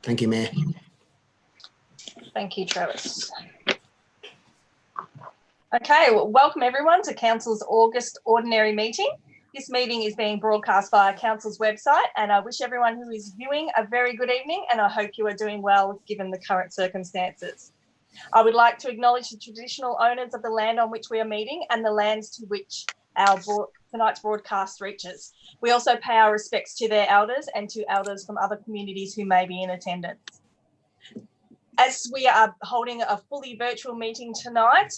Thank you, Mayor. Thank you, Travis. Okay, well, welcome everyone to Council's August Ordinary Meeting. This meeting is being broadcast via Council's website, and I wish everyone who is viewing a very good evening, and I hope you are doing well given the current circumstances. I would like to acknowledge the traditional owners of the land on which we are meeting and the lands to which tonight's broadcast reaches. We also pay our respects to their elders and to elders from other communities who may be in attendance. As we are holding a fully virtual meeting tonight,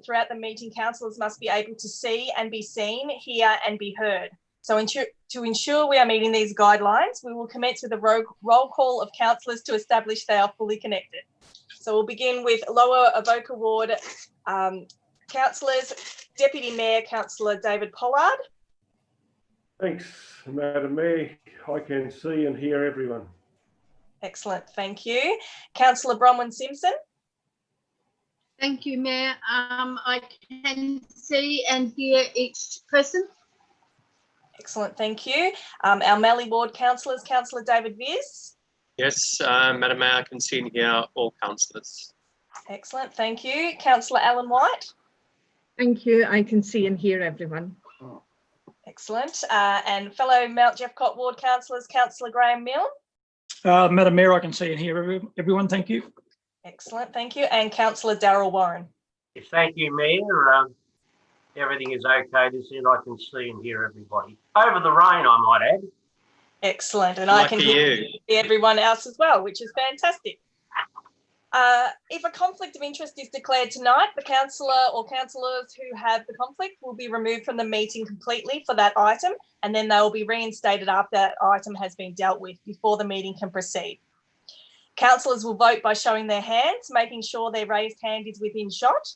throughout the meeting, councillors must be able to see and be seen, hear and be heard. So to ensure we are meeting these guidelines, we will commence with a roll call of councillors to establish they are fully connected. So we'll begin with Lower Avoca Ward councillors. Deputy Mayor, Councillor David Pollard. Thanks, Madam Mayor. I can see and hear everyone. Excellent, thank you. Councillor Bronwyn Simpson. Thank you, Mayor. I can see and hear each person. Excellent, thank you. Our Mallee Ward councillors, Councillor David Viers. Yes, Madam Mayor, I can see and hear all councillors. Excellent, thank you. Councillor Alan White. Thank you. I can see and hear everyone. Excellent. And fellow Mount Jeffcott Ward councillors, Councillor Graham Milne. Madam Mayor, I can see and hear everyone. Thank you. Excellent, thank you. And Councillor Darryl Warren. Yes, thank you, Mayor. Everything is okay this end. I can see and hear everybody. Over the rain, I might add. Excellent. And Lucky I can hear everyone else as well, which is fantastic. If a conflict of interest is declared tonight, the councillor or councillors who have the conflict will be removed from the meeting completely for that item, and then they will be reinstated after that item has been dealt with before the meeting can proceed. Councillors will vote by showing their hands, making sure their raised hand is within shot.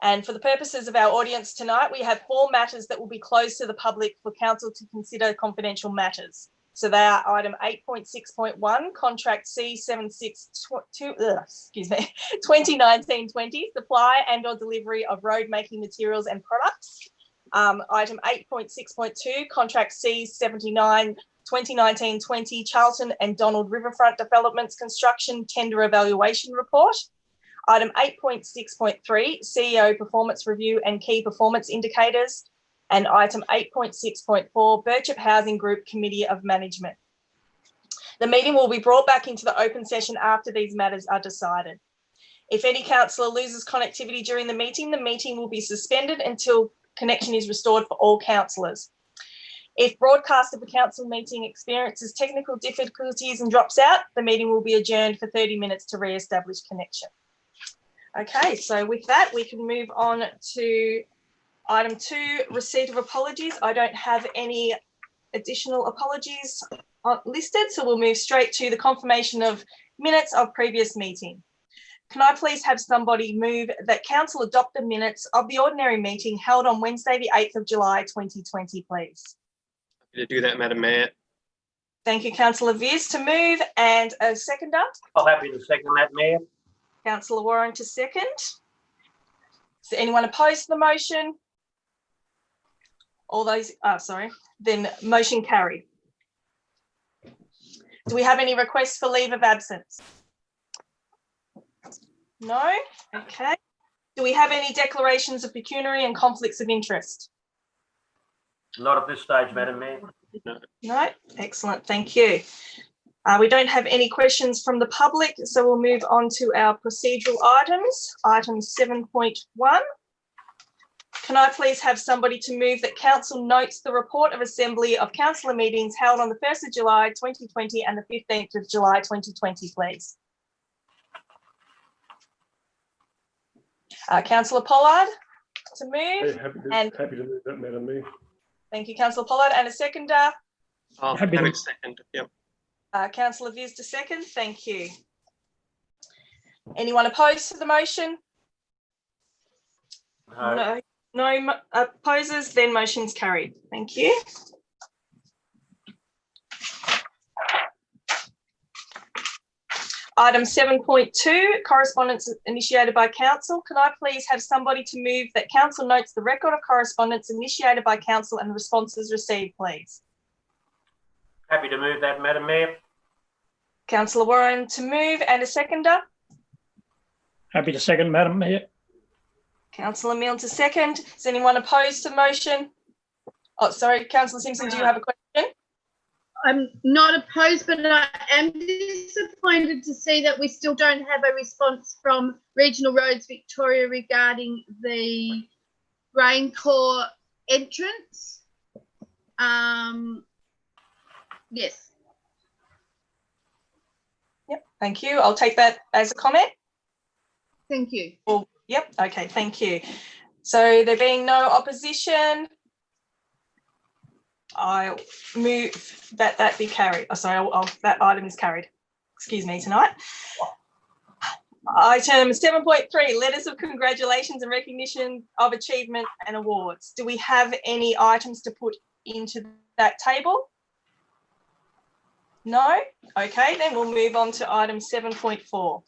And for the purposes of our audience tonight, we have 4 matters that will be closed to the public for council to consider confidential matters. So they are item 8.6.1, contract C762, 2019-20, supply and or delivery of road making materials and products. Item 8.6.2, contract C79, 2019-20, Charlton and Donald Riverfront Developments Construction Tender Evaluation Report. Item 8.6.3, CEO Performance Review and Key Performance Indicators. And item 8.6.4, Birchip Housing Group Committee of Management. The meeting will be brought back into the open session after these matters are decided. If any councillor loses connectivity during the meeting will be suspended until connection is restored for all councillors. If broadcast of the council meeting experiences technical difficulties and drops out, the meeting will be adjourned for 30 minutes to re-establish connection. Okay, so with that, we can move on to item 2, receipt of apologies. I don't have any additional apologies listed, so we'll move straight to the confirmation of minutes of previous meeting. Can I please have somebody move that council adopt the minutes of the ordinary meeting held on Wednesday, the 8th of July, 2020, please? Happy to do that, Madam Mayor. Thank you, Councillor Viers to move, and a seconder. I'll happy to second that, Mayor. Councillor Warren to second. Is there anyone opposed to the motion? All those, then motion carried. Do we have any requests for leave of absence? No? Okay. Do we have any declarations of pecuniary and conflicts of interest? Not at this stage, Madam Mayor. No? Excellent, thank you. We don't have any questions from the public, so we'll move on to our procedural items. Item 7.1. Can I please have somebody to move that council notes the report of assembly of councillor meetings held on the 1st of July 2020 and the 15th of July 2020, please? Councillor Pollard to move. Yeah, happy to move that, Madam Mayor. Thank you, Councillor Pollard. And a seconder. Happy to second. Yep. Councillor Viers to second. Thank you. Anyone opposed to the motion? No. No opposers, then motion's carried. Thank you. Item 7.2, correspondence initiated by council. Can I please have somebody to move that council notes the record of correspondence initiated by council and responses received, please? Happy to move that, Madam Mayor. Councillor Warren to move and a seconder. Happy to second, Madam Mayor. Councillor Milne to second. Is anyone opposed to the motion? Oh, sorry, Councillor Simpson, do you have a question? I'm not opposed, but I am disappointed to see that we still don't have a response from Regional Roads Victoria regarding the Graincore entrance. Yes. Yep, thank you. I'll take that as a comment. Thank you. Well, yep, okay, thank you. So there being no opposition, I move that be carried. Oh, sorry, that item is carried. Excuse me tonight. Item 7.3, letters of congratulations and recognition of achievement and awards. Do we have any items to put into that table? No? Okay, then we'll move on to item 7.4.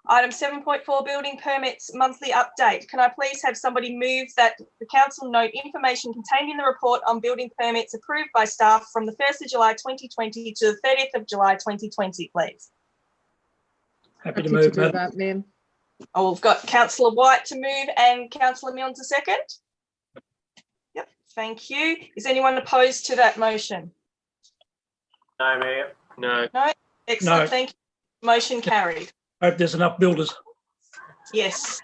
Item 7.4, building permits monthly update. Can I please have somebody move that the council note information contained in the report on building permits approved by staff from the 1st of July 2020 to the 30th of July 2020, please? Happy to move, Madam. that, ma'am. Oh, we've got Councillor White to move and Councillor Milne to second. Yep, thank you. Is anyone opposed to that motion? No, Mayor. No. No? Excellent, No. thank you. Motion carried. Hope there's enough builders. Yes.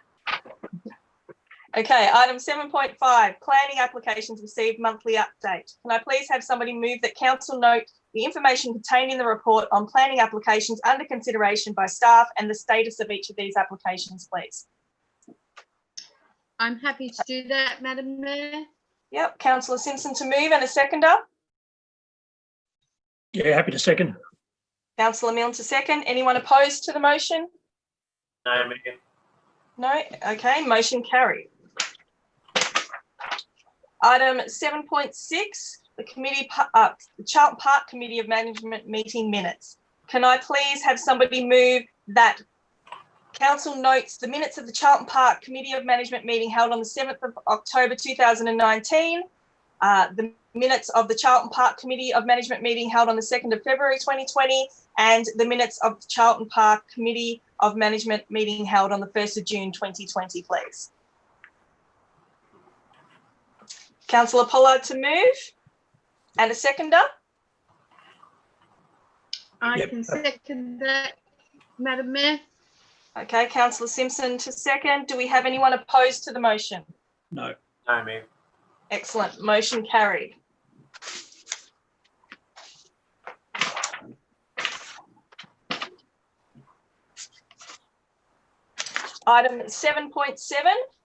Okay, item 7.5, planning applications received monthly update. Can I please have somebody move that council note the information contained in the report on planning applications under consideration by staff and the status of each of these applications, please? I'm happy to do that, Madam Mayor. Yep, Councillor Simpson to move and a seconder. Yeah, happy to second. Councillor Milne to second. Anyone opposed to the motion? No, Mayor. No? Okay, motion carried. Item 7.6, the Charlton Park Committee of Management meeting minutes. Can I please have somebody move that council notes the minutes of the Charlton Park Committee of Management meeting held on the 7th of October 2019, the minutes of the Charlton Park Committee of Management meeting held on the 2nd of February 2020, and the minutes of the Charlton Park Committee of Management meeting held on the 1st of June 2020, please. Councillor Pollard to move and a seconder. I Yep. can second that, Madam Mayor. Okay, Councillor Simpson to second. Do we have anyone opposed to the motion? No. No, Mayor. Excellent, motion carried. Item 7.7,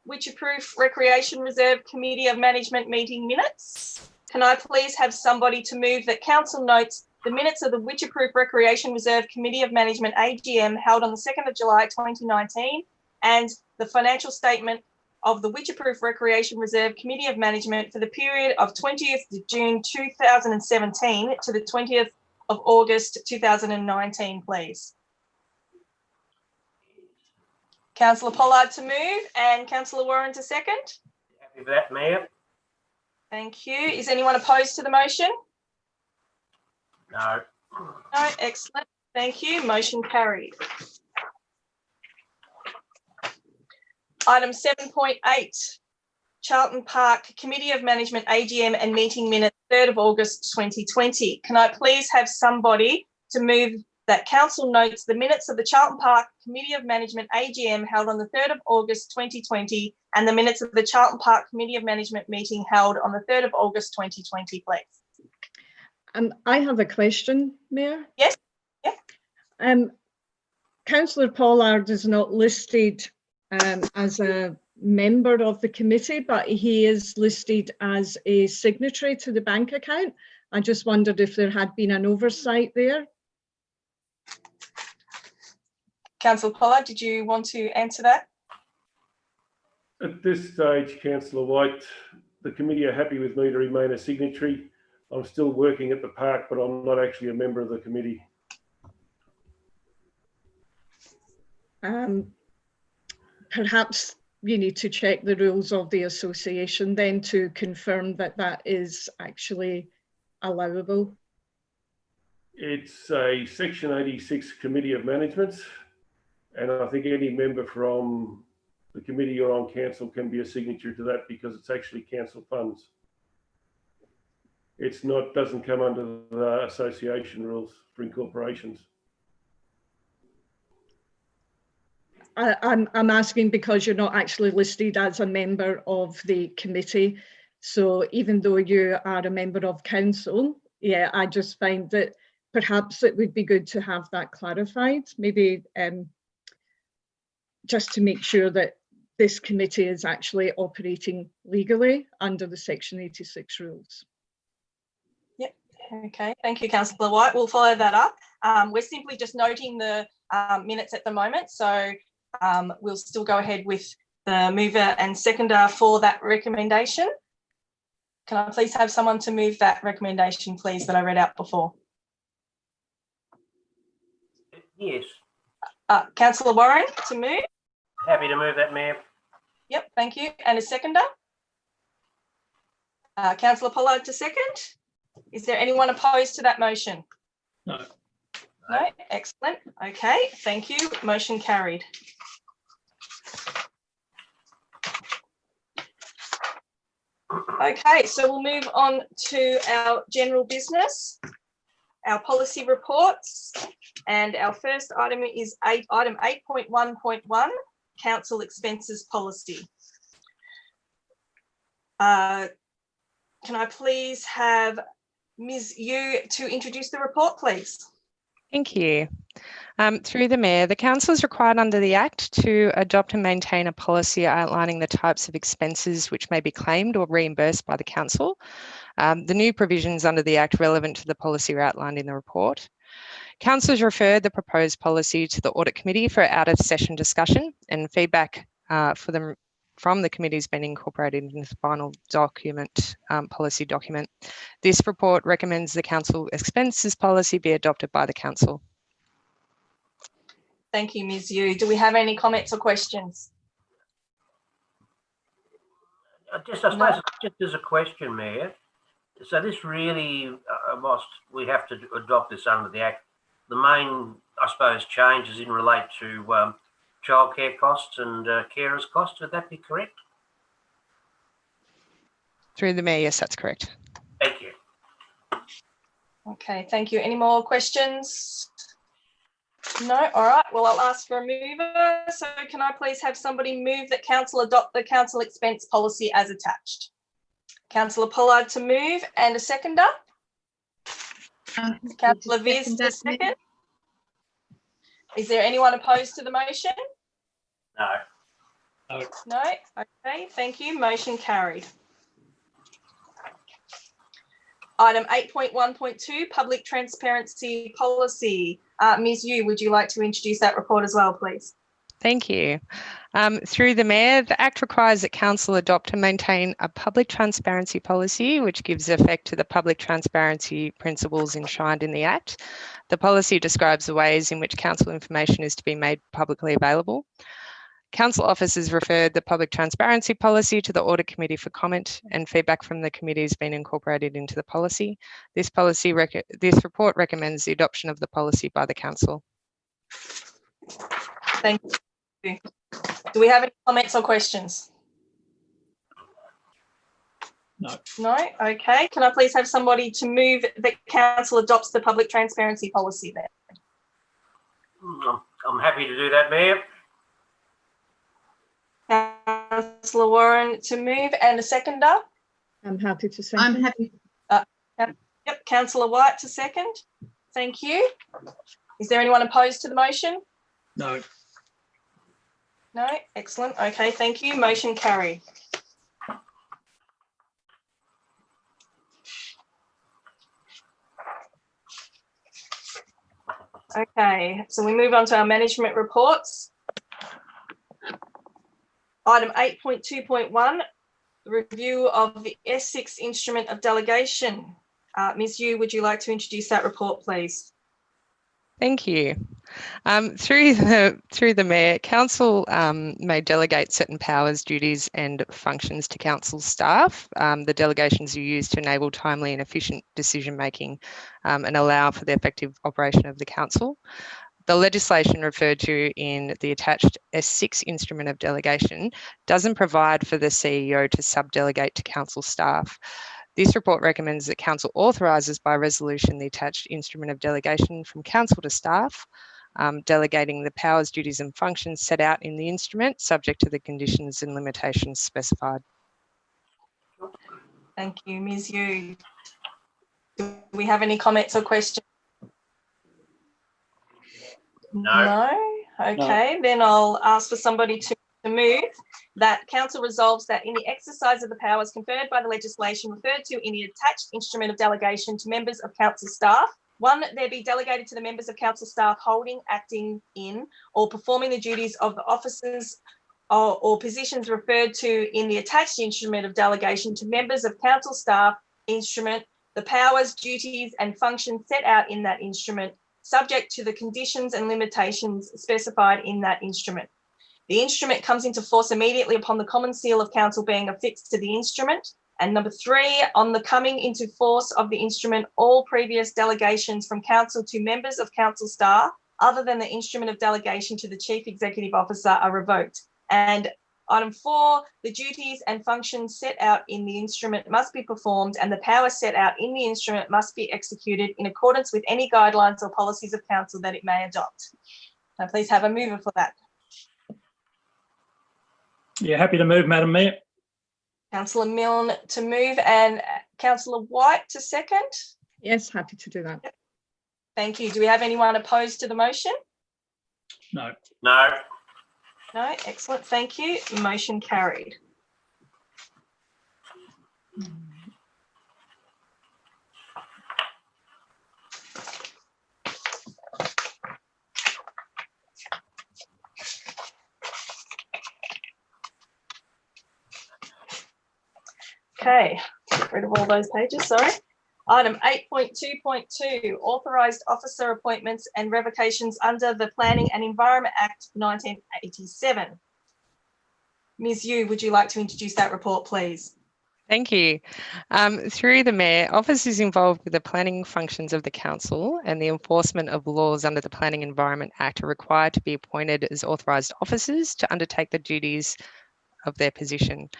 which approve Recreation Reserve Committee of Management meeting minutes. Can I please have somebody to move that council notes the minutes of the Which-Approved Recreation Reserve Committee of Management AGM held on the 2nd of July 2019 and the financial statement of the Which-Approved Recreation Reserve Committee of Management for the period of 20th of June 2017 to the 20th of August 2019, please. Councillor Pollard to move and Councillor Warren to second. Happy with that, Mayor? Thank you. Is anyone opposed to the motion? No. No, excellent. Thank you. Motion carried. Item 7.8, Charlton Park Committee of Management AGM and meeting minutes 3rd of August 2020. Can I please have somebody to move that council notes the minutes of the Charlton Park Committee of Management AGM held on the 3rd of August 2020 and the minutes of the Charlton Park Committee of Management meeting held on the 3rd of August 2020, please? I have a question, Mayor. Yes. Yeah. Councillor Pollard is not listed as a member of the committee, but he is listed as a signatory to the bank account. I just wondered if there had been an oversight there. Councillor Pollard, did you want to answer that? At this stage, Councillor White, the committee are happy with me to remain a signatory. I'm still working at the park, but I'm not actually a member of the committee. Perhaps you need to check the rules of the association then to confirm that that is actually allowable. It's a Section 86 Committee of Management, and I think any member from the committee or on council can be a signature to that because it's actually council funds. It's not, doesn't come under the association rules for incorporations. I'm asking because you're not actually listed as a member of the committee. So even though you are a member of council, yeah, I just find that perhaps it would be good to have that clarified, maybe just to make sure that this committee is actually operating legally under the Section 86 rules. Yep. Okay. Thank you, Councillor White. We'll follow that up. We're simply just noting the minutes at the moment. So we'll still go ahead with the mover and seconder for that recommendation. Can I please have someone to move that recommendation, please, that I read out before? Yes. Councillor Warren to move. Happy to move that, Mayor. Yep, thank you. And a seconder? Councillor Pollard to second. Is there anyone opposed to that motion? No. No, excellent. Okay, thank you. Motion carried. Okay, so we'll move on to our general business, our policy reports, and our first item is item 8.1.1, council expenses policy. Can I please have Ms. Yu to introduce the report, please? Thank you. Through the Mayor, the Council is required under the Act to adopt and maintain a policy outlining the types of expenses which may be claimed or reimbursed by the Council. The new provisions under the Act relevant to the policy are outlined in the report. Council has referred the proposed policy to the Audit Committee for out-of-session discussion, and feedback from the committee has been incorporated into the final document, policy document. This report recommends the Council expenses policy be adopted by the Council. Thank you, Ms. Yu. Do we have any comments or questions? I suppose just as a question, Mayor. So this really, whilst we have to adopt this under the Act, the main, I suppose, changes in relate to childcare costs and carers costs. Would that be correct? Through the Mayor, yes, that's correct. Thank you. Okay, thank you. Any more questions? No? All right. Well, I'll ask for a mover. So can I please have somebody move that Council adopt the Council expense policy as attached? Councillor Pollard to move, and a seconder? Councillor Viz to second. Is there anyone opposed to the motion? No. No. No? Okay, thank you. Motion carried. Item 8.1.2, public transparency policy. Ms. Yu, would you like to introduce that report as well, please? Thank you. Through the Mayor, the Act requires that Council adopt and maintain a public transparency policy which gives effect to the public transparency principles enshrined in the Act. The policy describes the ways in which Council information is to be made publicly available. Council officers referred the public transparency policy to the Audit Committee for comment, and feedback from the committee has been incorporated into the policy. This report recommends the adoption of the policy by the Council. Thank you. Do we have any comments or questions? No. No? Okay. Can I please have somebody to move that Council adopts the public transparency policy then? I'm happy to do that, Mayor. Councillor Warren to move, and a seconder? I'm happy to second. I'm happy. Yep, Councillor White to second. Thank you. Is there anyone opposed to the motion? No. No? Excellent. Okay, thank you. Motion carried. Okay, so we move on to our management reports. Item 8.2.1, review of the S6 instrument of delegation. Ms. Yu, would you like to introduce that report, please? Thank you. Through the Mayor, Council may delegate certain powers, duties and functions to Council staff. The delegations are used to enable timely and efficient decision making and allow for the effective operation of the Council. The legislation referred to in the attached S6 instrument of delegation doesn't provide for the CEO to sub-delegate to Council staff. This report recommends that Council authorises by resolution the attached instrument of delegation from Council to staff, delegating the powers, duties and functions set out in the instrument, subject to the conditions and limitations specified. Thank you, Ms. Yu. Do we have any comments or questions? No? Okay, then I'll ask for somebody to move that Council resolves that in the exercise of the powers conferred by the legislation referred to in the attached instrument of delegation to members of Council staff, one, there be delegated to the members of Council staff holding, acting in, or performing the duties of the officers or positions referred to in the attached instrument of delegation to members of Council staff instrument, the powers, duties and functions set out in that instrument, subject to the conditions and limitations specified in that instrument. The instrument comes into force immediately upon the common seal of Council being affixed to the instrument. And number 3, on the coming into force of the instrument, all previous delegations from Council to members of Council staff, other than the instrument of delegation to the Chief Executive Officer, are revoked. And item 4, the duties and functions set out in the instrument must be performed and the powers set out in the instrument must be executed in accordance with any guidelines or policies of Council that it may adopt. Now, please have a mover for that. Yeah, happy to move, Madam Mayor. Councillor Milne to move and Councillor White to second. Yes, happy to do that. Thank you. Do we have anyone opposed to the motion? No. No. No, excellent. Thank you. Motion carried. Okay, get rid of all those pages, sorry. Item 8.2.2, authorised officer appointments and revocations under the Planning and Environment Act 1987. Ms. Yu, would you like to introduce that report, please? Thank you. Through the Mayor, officers involved with the planning functions of the Council and the enforcement of laws under the Planning and Environment Act are required to be appointed as authorised officers to undertake the duties of their position.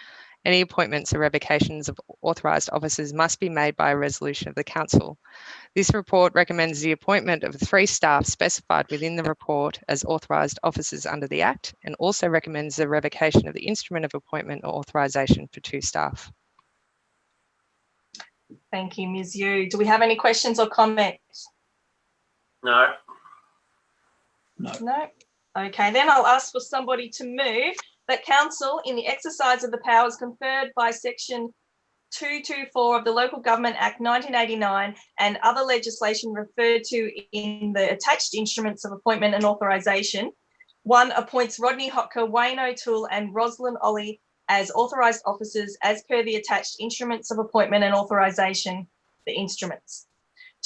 Any appointments or revocations of authorised officers must be made by a resolution of the Council. This report recommends the appointment of 3 staff specified within the report as authorised officers under the Act and also recommends the revocation of the instrument of appointment or authorisation for 2 staff. Thank you, Ms. Yu. Do we have any questions or comments? No. No? Okay, then I'll ask for somebody to move that Council, in the exercise of the powers conferred by Section 224 of the Local Government Act 1989 and other legislation referred to in the attached instruments of appointment and authorisation, 1, appoints Rodney Hotker, Wayne O'Toole and Rosalind Ollie as authorised officers as per the attached instruments of appointment and authorisation, the instruments.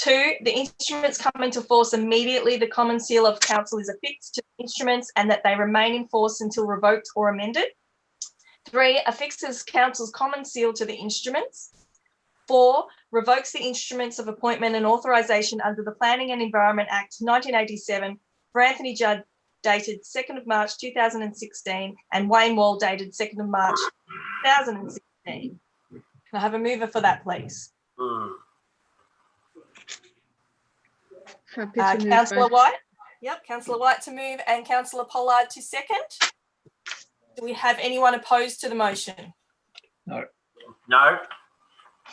2, the instruments come into force immediately the common seal of Council is affixed to the instruments and that they remain in force until revoked or amended. 3, affixes Council's common seal to the instruments. 4, revokes the instruments of appointment and authorisation under the Planning and Environment Act 1987 for Anthony Judd dated 2nd of March 2016 and Wayne Wall dated 2nd of March 2016. Can I have a mover for that, please? Happy to move. Councillor White. Yep, Councillor White to move and Councillor Pollard to second. Do we have anyone opposed to the motion? No. No.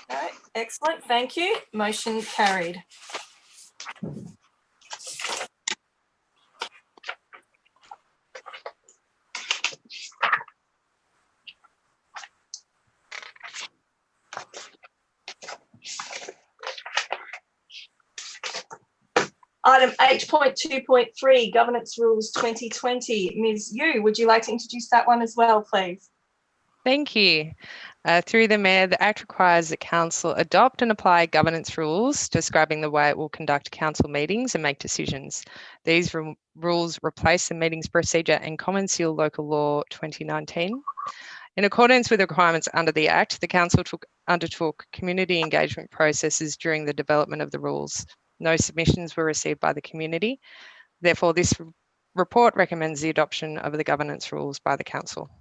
Okay, excellent. Thank you. Motion carried. Item 8.2.3, Governance Rules 2020. Ms. Yu, would you like to introduce that one as well, please? Thank you. Through the Mayor, the Act requires that Council adopt and apply governance rules describing the way it will conduct Council meetings and make decisions. These rules replace the meetings procedure and Common Seal Local Law 2019. In accordance with the requirements under the Act, the Council undertook community engagement processes during the development of the rules. No submissions were received by the community. Therefore, this report recommends the adoption of the governance rules by the Council.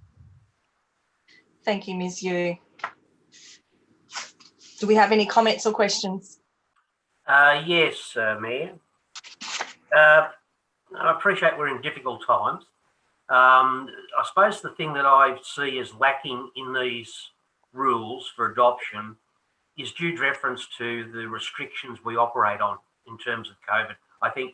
Thank you, Ms. Yu. Do we have any comments or questions? Yes, Mayor. I appreciate we're in difficult times. I suppose the thing that I see as lacking in these rules for adoption is due reference to the restrictions we operate on in terms of COVID. I think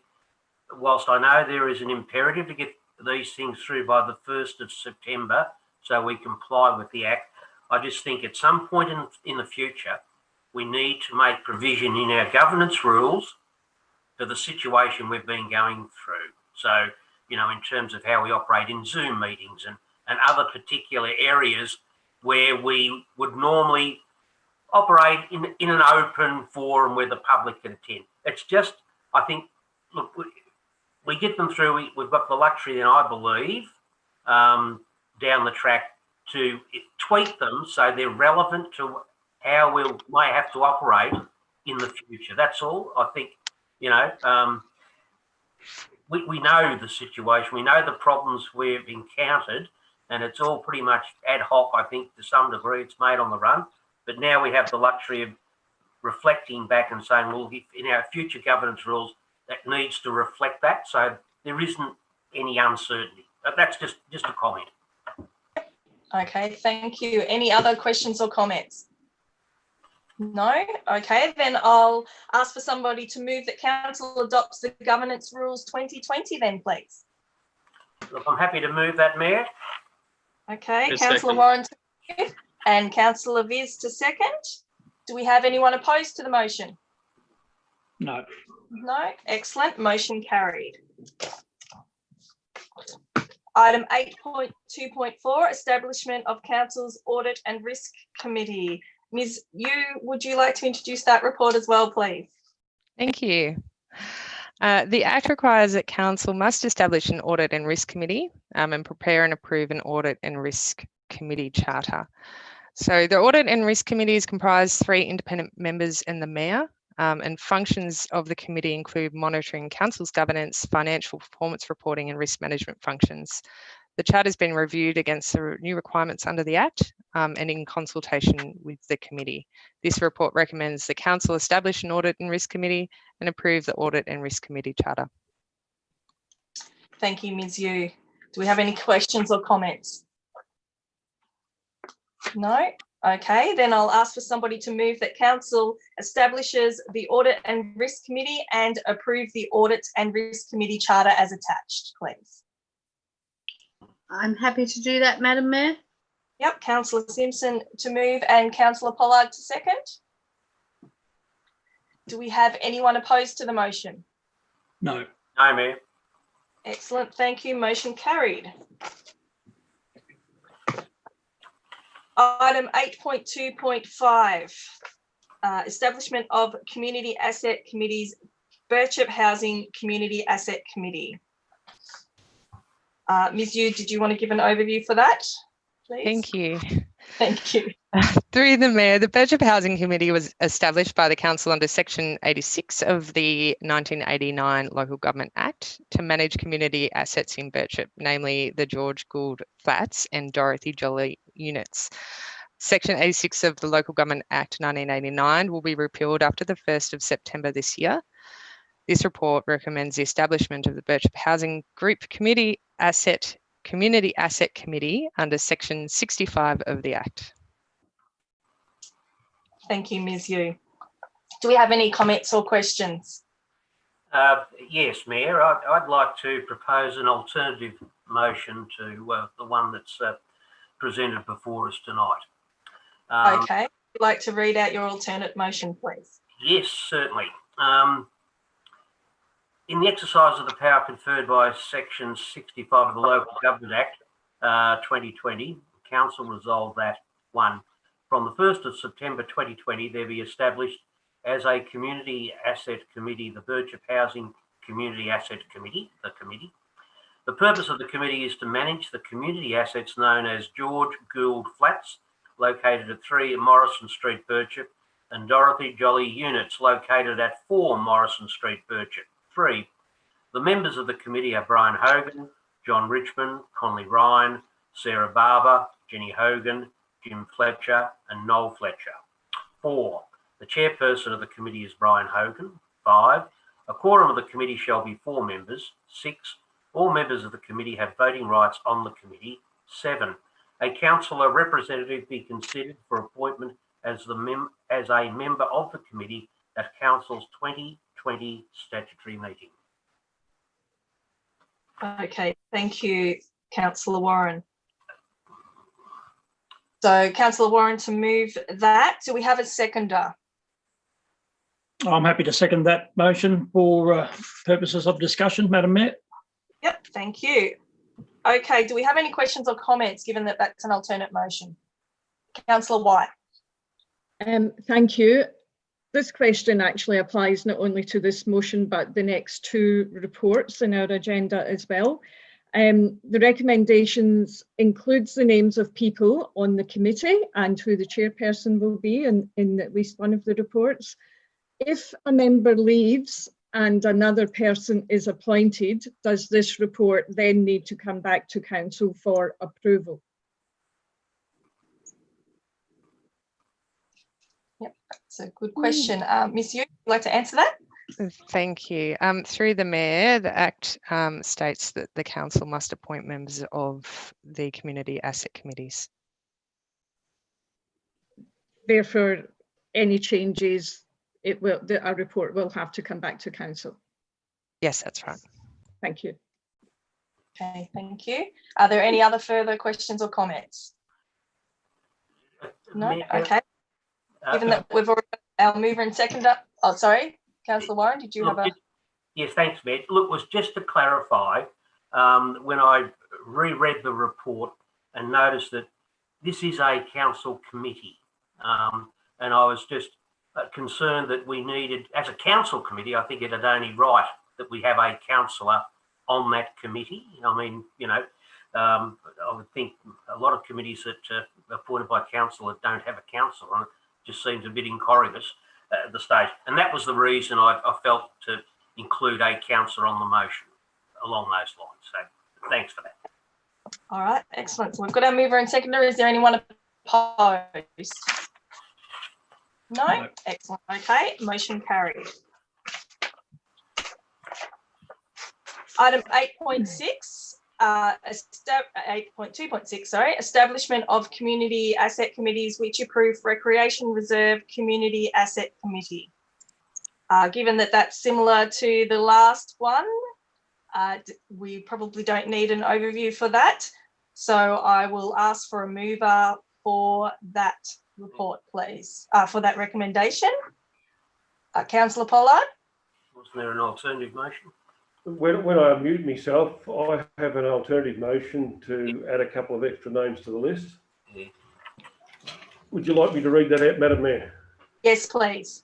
whilst I know there is an imperative to get these things through by the 1st of September so we comply with the Act, I just think at some point in the future, we need to make provision in our governance rules for the situation we've been going through. So, you know, in terms of how we operate in Zoom meetings and other particular areas where we would normally operate in an open forum where the public can attend. It's just, I think, look, we get them through. We've got the luxury then, I believe, down the track to tweak them so they're relevant to how we may have to operate in the future. That's all. I think, you know, we know the situation. We know the problems we've encountered, and it's all pretty much ad hoc, I think, to some degree. It's made on the run. But now we have the luxury of reflecting back and saying, well, if in our future governance rules, that needs to reflect that. So there isn't any uncertainty. But that's just a comment. Okay, thank you. Any other questions or comments? No? Okay, then I'll ask for somebody to move that Council adopts the Governance Rules 2020 then, please. Look, I'm happy to move that, Mayor. Okay, Councillor Warren to move and Councillor Viz to second. Do we have anyone opposed to the motion? No. No? Excellent. Motion carried. Item 8.2.4, Establishment of Council's Audit and Risk Committee. Ms. Yu, would you like to introduce that report as well, please? Thank you. The Act requires that Council must establish an Audit and Risk Committee and prepare and approve an Audit and Risk Committee charter. So the Audit and Risk Committee comprise 3 independent members and the Mayor, and functions of the committee include monitoring Council's governance, financial performance reporting and risk management functions. The charter has been reviewed against the new requirements under the Act and in consultation with the committee. This report recommends the Council establish an Audit and Risk Committee and approve the Audit and Risk Committee charter. Thank you, Ms. Yu. Do we have any questions or comments? No? Okay, then I'll ask for somebody to move that Council establishes the Audit and Risk Committee and approve the Audit and Risk Committee charter as attached, please. I'm happy to do that, Madam Mayor. Yep, Councillor Simpson to move and Councillor Pollard to second. Do we have anyone opposed to the motion? No. No, Mayor. Excellent, thank you. Motion carried. Item 8.2.5, Establishment of Community Asset Committees, Birchip Housing Community Asset Committee. Ms. Yu, did you want to give an overview for that, please? Thank you. Thank you. Through the Mayor, the Birchip Housing Committee was established by the Council under Section 86 of the 1989 Local Government Act to manage community assets in Birchip, namely the George Gould Flats and Dorothy Jolly units. Section 86 of the Local Government Act 1989 will be repealed after the 1st of September this year. This report recommends the establishment of the Birchip Housing Group Community Asset Committee under Section 65 of the Act. Thank you, Ms. Yu. Do we have any comments or questions? Yes, Mayor. I'd like to propose an alternative motion to the one that's presented before us tonight. Okay. Would you like to read out your alternate motion, please? Yes, certainly. In the exercise of the power conferred by Section 65 of the Local Government Act 2020, Council resolve that 1. From the 1st of September 2020, there be established as a Community Asset Committee, the Birchip Housing Community Asset Committee, the committee. The purpose of the committee is to manage the community assets known as George Gould Flats, located at 3 Morrison Street, Birchip, and Dorothy Jolly Units, located at 4 Morrison Street, Birchip. 3. The members of the committee are Brian Hogan, John Richmond, Conley Ryan, Sarah Barber, Jenny Hogan, Jim Fletcher, and Noel Fletcher. 4. The chairperson of the committee is Brian Hogan. 5. A quorum of the committee shall be 4 members. 6. All members of the committee have voting rights on the committee. 7. A councillor representative be considered for appointment as a member of the committee at Council's 2020 statutory meeting. Okay, thank you, Councillor Warren. So, Councillor Warren, to move that, do we have a seconder? I'm happy to second that motion for purposes of discussion, Madam Mayor. Yep, thank you. Okay, do we have any questions or comments, given that that's an alternate motion? Councillor White. Thank you. This question actually applies not only to this motion, but the next 2 reports in our agenda as well. The recommendations includes the names of people on the committee and who the chairperson will be in at least one of the reports. If a member leaves and another person is appointed, does this report then need to come back to council for approval? Yep, that's a good question. Ms. Yu, would you like to answer that? Thank you. Through the Mayor, the Act states that the Council must appoint members of the Community Asset Committees. Therefore, any changes, our report will have to come back to council. Yes, that's right. Thank you. Okay, thank you. Are there any other further questions or comments? No? Okay. Given that we've already got our mover and seconder. Oh, sorry. Councillor Warren, did you have a... Yes, thanks, Matt. Look, it was just to clarify, when I reread the report and noticed that this is a council committee, and I was just concerned that we needed, as a council committee, I think it had only right that we have a councillor on that committee. I mean, you know, I would think a lot of committees that are appointed by council that don't have a councillor on it just seems a bit incorrigious at the stage. And that was the reason I felt to include a councillor on the motion along those lines. So thanks for that. All right, excellent. So we've got our mover and seconder. Is there anyone opposed? No? Excellent. Okay, motion carried. Item 8.6, 8.2.6, sorry, establishment of community asset committees which approve Recreation Reserve Community Asset Committee. Given that that's similar to the last one, we probably don't need an overview for that. So I will ask for a mover for that report, please, for that recommendation. Councillor Pollard. Wasn't there an alternative motion? When I mute myself, I have an alternative motion to add a couple of extra names to the list. Yeah. Would you like me to read that out, Madam Mayor? Yes, please.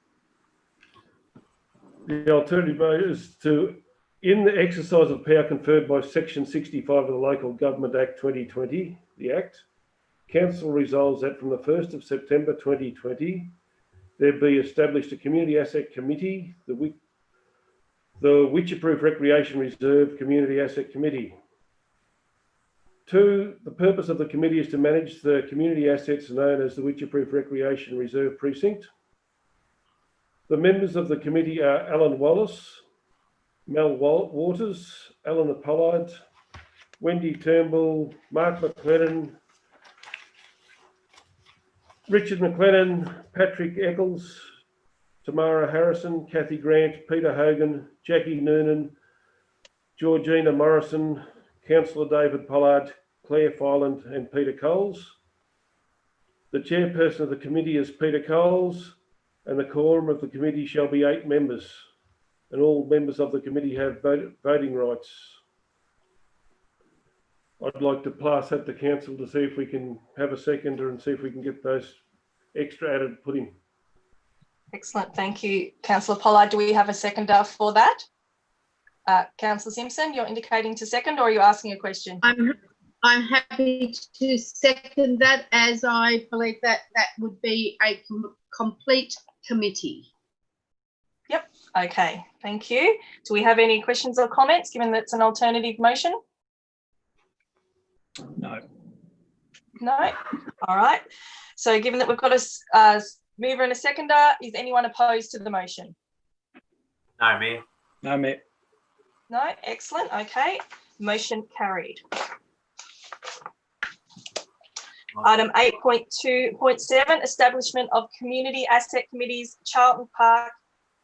The alternative motion is to, in the exercise of power conferred by Section 65 of the Local Government Act 2020, the Act, Council resolves that from the 1st of September 2020, there be established a Community Asset Committee, the Which-Approved Recreation Reserve Community Asset Committee. 2, the purpose of the committee is to manage the community assets known as the Which-Approved Recreation Reserve Precinct. The members of the committee are Alan Wallace, Mel Waters, Eleanor Pollard, Wendy Turnbull, Mark McLennan, Richard McLennan, Patrick Eccles, Tamara Harrison, Kathy Grant, Peter Hogan, Jackie Noonan, Georgina Morrison, Councillor David Pollard, Claire Filand and Peter Coles. The chairperson of the committee is Peter Coles, and the quorum of the committee shall be 8 members, and all members of the committee have voting rights. I'd like to pass that to council to see if we can have a seconder and see if we can get those extra added put in. Excellent. Thank you, Councillor Pollard. Do we have a seconder for that? Councillor Simpson, you're indicating to second, or are you asking a question? I'm happy to second that, as I believe that that would be a complete committee. Yep. Okay. Thank you. Do we have any questions or comments, given that it's an alternative motion? No. No. All right. So given that we've got a mover and a seconder, is anyone opposed to the motion? No, Mayor. No, Mayor. No. Excellent. Okay. Motion carried. Item 8.2.7, establishment of community asset committees, Charlton Park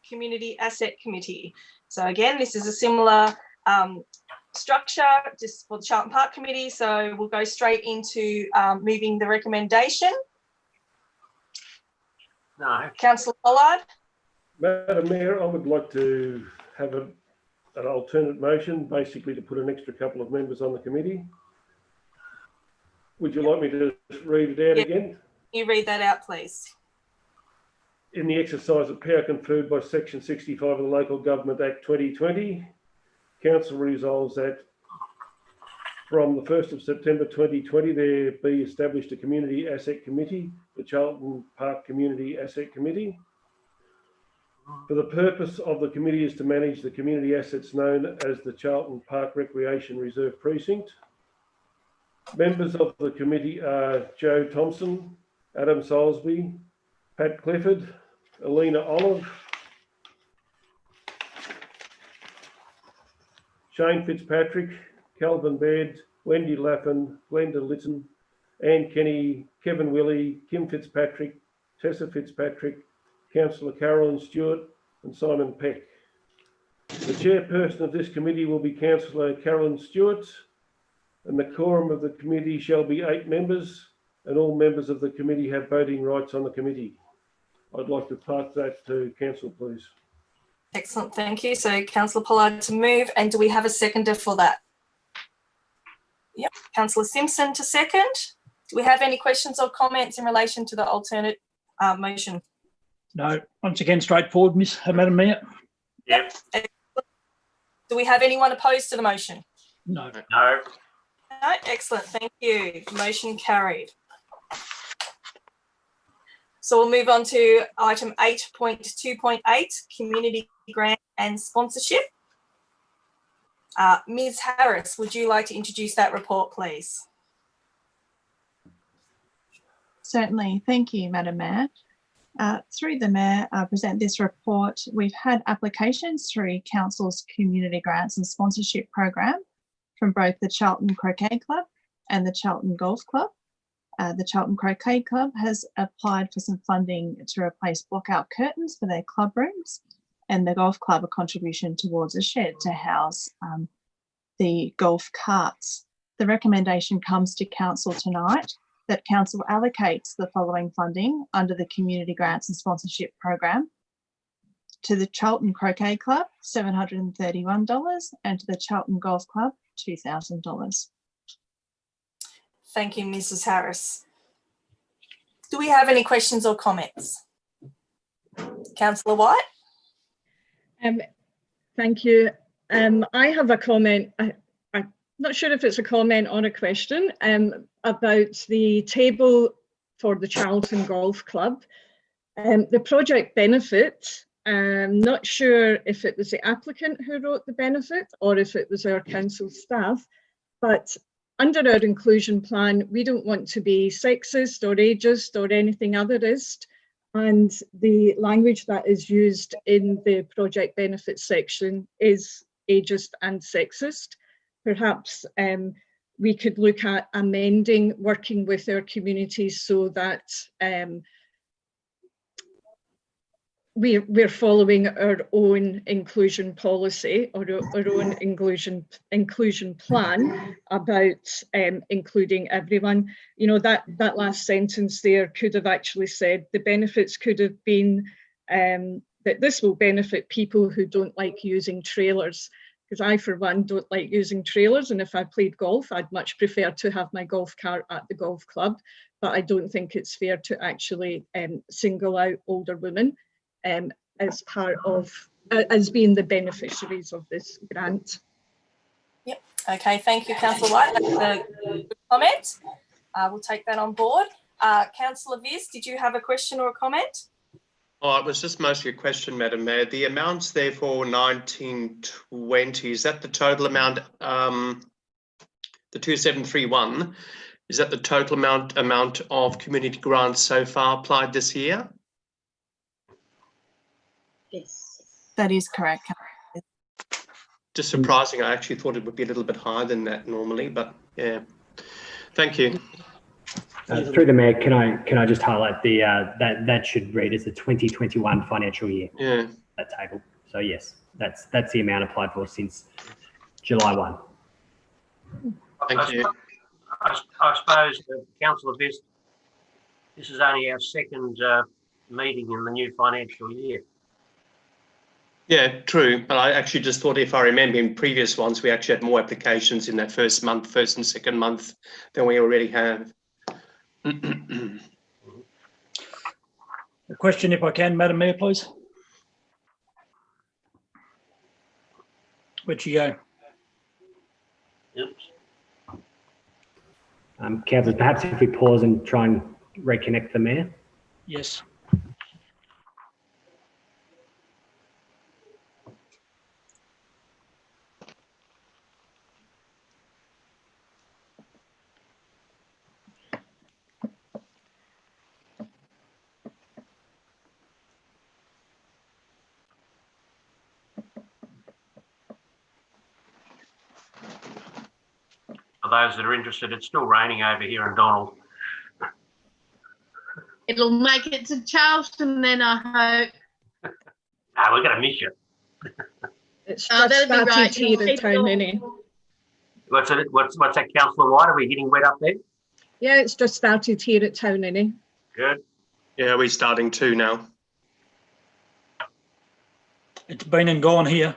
Community Asset Committee. So again, this is a similar structure just for the Charlton Park Committee. So we'll go straight into moving the recommendation. No. Councillor Pollard. Madam Mayor, I would like to have an alternate motion, basically to put an extra couple of members on the committee. Would you like me to read it out again? Can you read that out, please? In the exercise of power conferred by Section 65 of the Local Government Act 2020, Council resolves that from the 1st of September 2020, there be established a Community Asset Committee, the Charlton Park Community Asset Committee. For the purpose of the committee is to manage the community assets known as the Charlton Park Recreation Reserve Precinct. Members of the committee are Joe Thompson, Adam Salisbury, Pat Clifford, Alina Olive, Shane Fitzpatrick, Calvin Baird, Wendy Laffin, Glenda Litton, Anne Kenny, Kevin Willey, Kim Fitzpatrick, Tessa Fitzpatrick, Councillor Carolyn Stewart and Simon Peck. The chairperson of this committee will be Councillor Carolyn Stewart, and the quorum of the committee shall be 8 members, and all members of the committee have voting rights on the committee. I'd like to pass that to council, please. Excellent, thank you. So Councillor Pollard to move, and do we have a seconder for that? Yep, Councillor Simpson to second. Do we have any questions or comments in relation to the alternate motion? No. Once again, straightforward, Madam Mayor. Yep. Do we have anyone opposed to the motion? No. No. No, excellent, thank you. Motion carried. So we'll move on to item 8.2.8, community grant and sponsorship. Ms. Harris, would you like to introduce that report, please? Certainly, thank you, Madam Mayor. Through the Mayor, I present this report. We've had applications through Council's community grants and sponsorship program from both the Charlton Croquet Club and the Charlton Golf Club. The Charlton Croquet Club has applied for some funding to replace blockout curtains for their club rooms, and the Golf Club a contribution towards a shed to house the golf carts. The recommendation comes to Council tonight that Council allocates the following funding under the Community Grants and Sponsorship Program to the Charlton Croquet Club, $731, and to the Charlton Golf Club, $2,000. Thank you, Mrs. Harris. Do we have any questions or comments? Councillor White? Thank you. I have a comment. I'm not sure if it's a comment or a question about the table for the Charlton Golf Club. The project benefit, I'm not sure if it was the applicant who wrote the benefit or if it was our council staff, but under our inclusion plan, we don't want to be sexist or ageist or anything otherist. And the language that is used in the project benefits section is ageist and sexist. Perhaps we could look at amending, working with our communities so that we're following our own inclusion policy or our own inclusion plan about including everyone. You know, that last sentence there could have actually said the benefits could have been that this will benefit people who don't like using trailers, because I, for one, don't like using trailers. And if I played golf, I'd much prefer to have my golf cart at the golf club. But I don't think it's fair to actually single out older women as part of, as being the beneficiaries of this grant. Yep. Okay. Thank you, Councillor White. That's a good comment. We'll take that on board. Councillor Viz, did you have a question or a comment? Oh, it was just mostly a question, Madam Mayor. The amounts there for 1920, is that the total amount, the 2731, is that the total amount of community grants so far applied this year? Yes. That is correct. Just surprising. I actually thought it would be a little bit higher than that normally, but yeah. Thank you. Through the Mayor, can I just highlight the that should read as the 2021 financial year. Yeah. That table. So yes, that's the amount applied for since July 1. Thank you. I suppose, Councillor Viz, this is only our second meeting in the new financial year. Yeah, true. But I actually just thought, if I remember in previous ones, we actually had more applications in that first and second month than we already have. A question, if I can, Madam Mayor, please. Where'd she go? Oops. Councillors, perhaps if we pause and try and reconnect the Mayor. Yes. For those that are interested, it's still raining over here in Donald. It'll make it to Charleston then, I hope. We're going to miss you. It's Oh, just that'll be started right. here at town, innit? What's that, Councillor White? Are we getting wet up there? Yeah, it's just started here at town, innit? Good. Yeah, we're starting to now. It's been and gone here.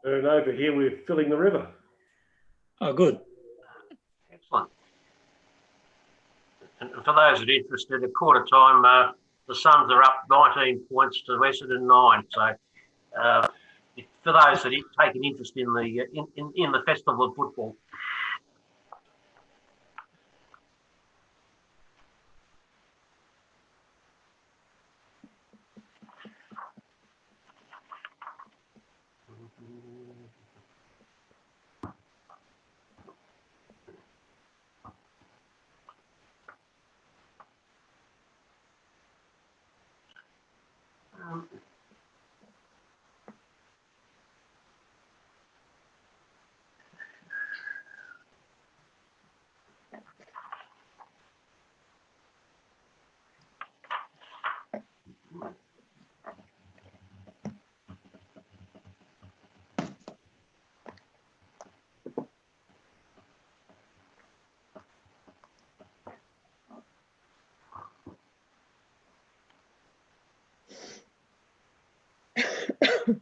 And over here, we're filling the river. Oh, good. Excellent. And for those that are interested, at quarter time, the Suns are up 19 points to Essendon 9. So, for those that take an interest in the festival of football.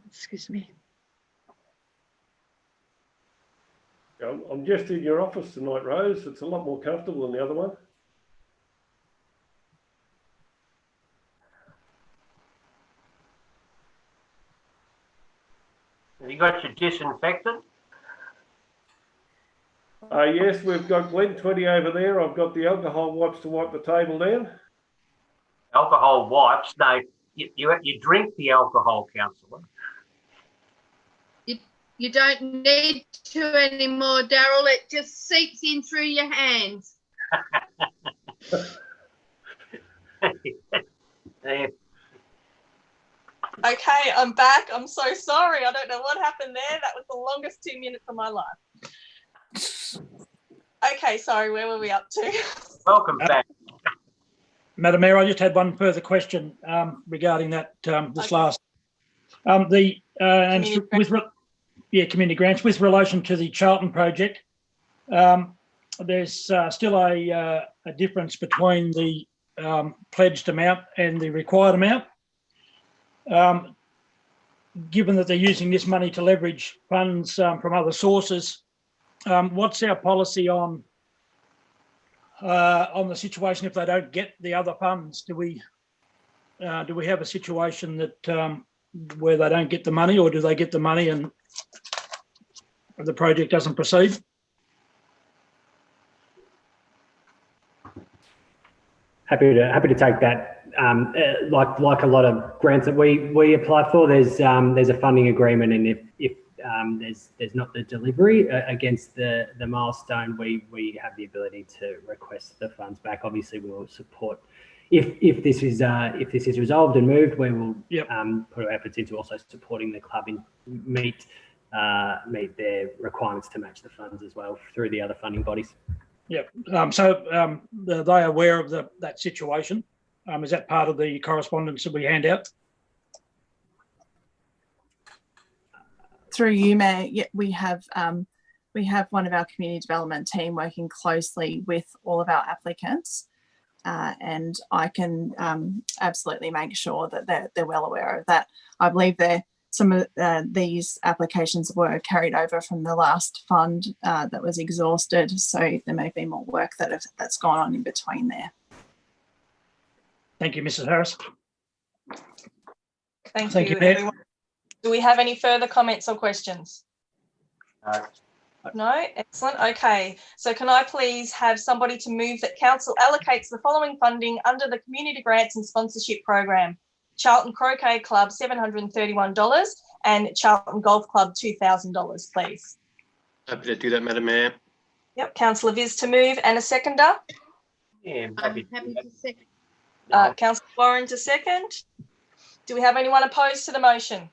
Excuse me. I'm just in your office tonight, Rose. It's a lot more comfortable than the other one. Have you got your disinfectant? Yes, we've got Glen 20 over there. I've got the alcohol wipes to wipe the table down. Alcohol wipes? No, you drink the alcohol, Councillor. You don't need to anymore, Daryl. It just seeps in through your hands. Yeah. Okay, I'm back. I'm so sorry. I don't know what happened there. That was the longest 2 minutes of my life. Okay, sorry, where were we up to? Welcome back. Madam Mayor, I just had one further question regarding that this last. Community grants with relation to the Charlton project. There's still a difference between the pledged amount and the required amount. given that they're using this money to leverage funds from other sources, what's our policy on the situation if they don't get the other funds? Do we have a situation that where they don't get the money, or do they get the money and the project doesn't proceed? Happy to take that. Like a lot of grants that we apply for, there's a funding agreement, and if there's not the delivery against the milestone, we have the ability to request the funds back. Obviously, we will support if this is resolved and moved. We will put our efforts into also supporting the club and meet their requirements to match the funds as well through the other funding bodies. Yeah. So they're aware of that situation. Is that part of the correspondence that we hand out? Through you, Mayor, yeah, we have one of our community development team working closely with all of our applicants, and I can absolutely make sure that they're well aware of that. I believe some of these applications were carried over from the last fund that was exhausted, so there may be more work that's gone on in between there. Thank you, Mrs. Harris. Thank you, everyone. Do we have any further comments or questions? No? Excellent. Okay. So can I please have somebody to move that council allocates the following funding under the Community Grants and Sponsorship Program? Charlton Croquet Club, $731, and Charlton Golf Club, $2,000, please. Happy to do that, Madam Mayor. Yep. Councillor Viz to move, and a seconder? Yeah, I'm happy to second. Councillor Warren to second. Do we have anyone opposed to the motion?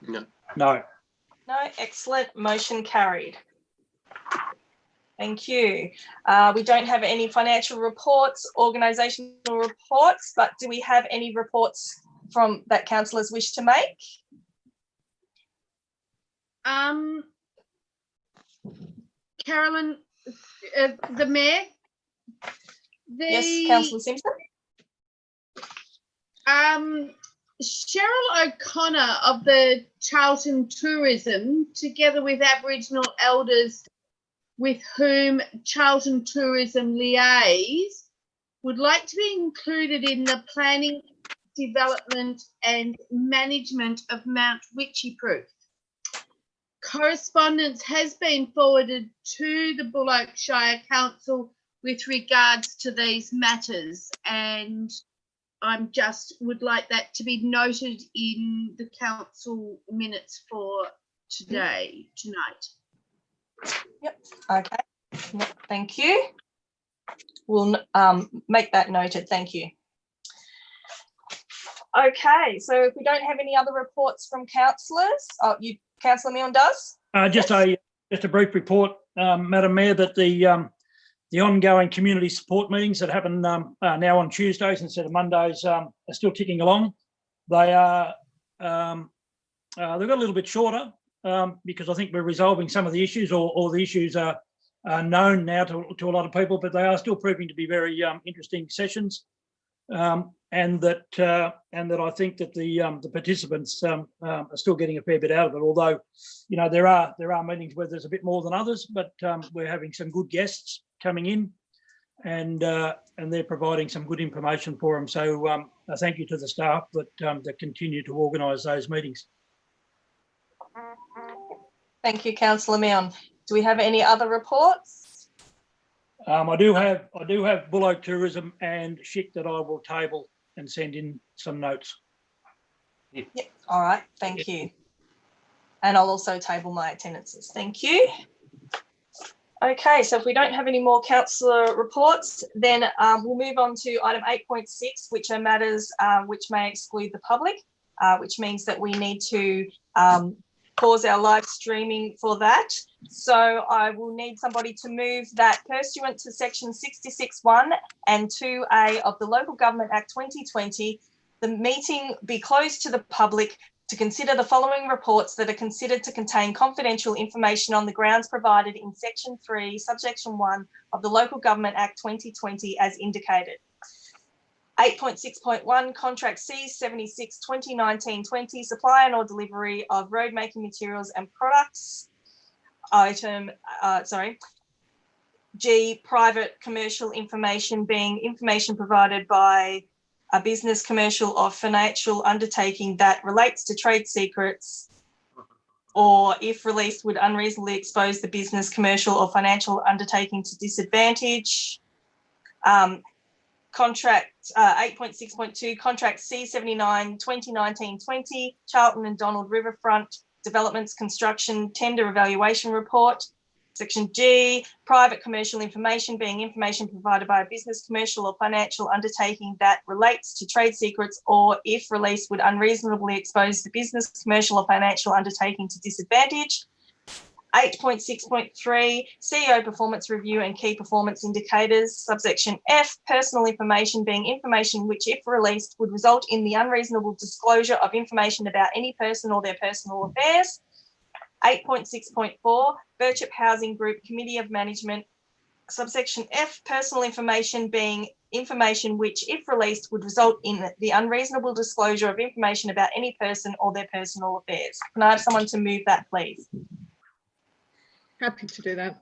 No. No. No. Excellent. Motion carried. Thank you. We don't have any financial reports, organisational reports, but do we have any reports from that councillors wish to make? Carolyn, the Mayor? Yes, Councillor Simpson. Cheryl O'Connor of the Charlton Tourism, together with Aboriginal elders with whom Charlton Tourism liaise, would like to be included in the planning, development and management of Mount Witchyproof. Correspondence has been forwarded to the Buloke Shire Council with regards to these matters, and I just would like that to be noted in the council minutes for tonight. Yep. Okay. Yep. Thank you. We'll make that noted. Thank you. Okay. So if we don't have any other reports from councillors, Councillor Milne does. Just a brief report, Madam Mayor, that the ongoing community support meetings that happen now on Tuesdays instead of Mondays are still ticking along. They are they've got a little bit shorter because I think we're resolving some of the issues, or the issues are known now to a lot of people, but they are still proving to be very interesting sessions, and that I think that the participants are still getting a fair bit out of it. Although, you know, there are meetings where there's a bit more than others, but we're having some good guests coming in, and they're providing some good information for them. So a thank you to the staff that continue to organise those meetings. Thank you, Councillor Milne. Do we have any other reports? I do have Buloke Tourism and SHIC that I will table and send in some notes. Yep. All right. Thank you. And I'll also table my attendances. Thank you. Okay, so if we don't have any more councillor reports, then we'll move on to item 8.6, which are matters which may exclude the public, which means that we need to pause our live streaming for that. So I will need somebody to move that pursuant to section 66(1) and 2A of the Local Government Act 2020, the meeting be closed to the public to consider the following reports that are considered to contain confidential information on the grounds provided in section 3, subsection 1 of the Local Government Act 2020 as indicated. 8.6.1 Contract C76 2019-20 supply and or delivery of road making materials and products. G, private commercial information being information provided by a business, commercial or financial undertaking that relates to trade secrets or if released would unreasonably expose the business, commercial or financial undertaking to disadvantage. Contract 8.6.2 Contract C79 2019-20 Charlton and Donald Riverfront Developments Construction Tender Evaluation Report. Section G, private commercial information being information provided by a business, commercial or financial undertaking that relates to trade secrets or if released would unreasonably expose the business, commercial or financial undertaking to disadvantage. 8.6.3 CEO performance review and key performance indicators. Subsection F, personal information being information which if released would result in the unreasonable disclosure of information about any person or their personal affairs. 8.6.4 Birchip Housing Group Committee of Management. Subsection F, personal information being information which if released would result in the unreasonable disclosure of information about any person or their personal affairs. Can I have someone to move that, please? Happy to do that.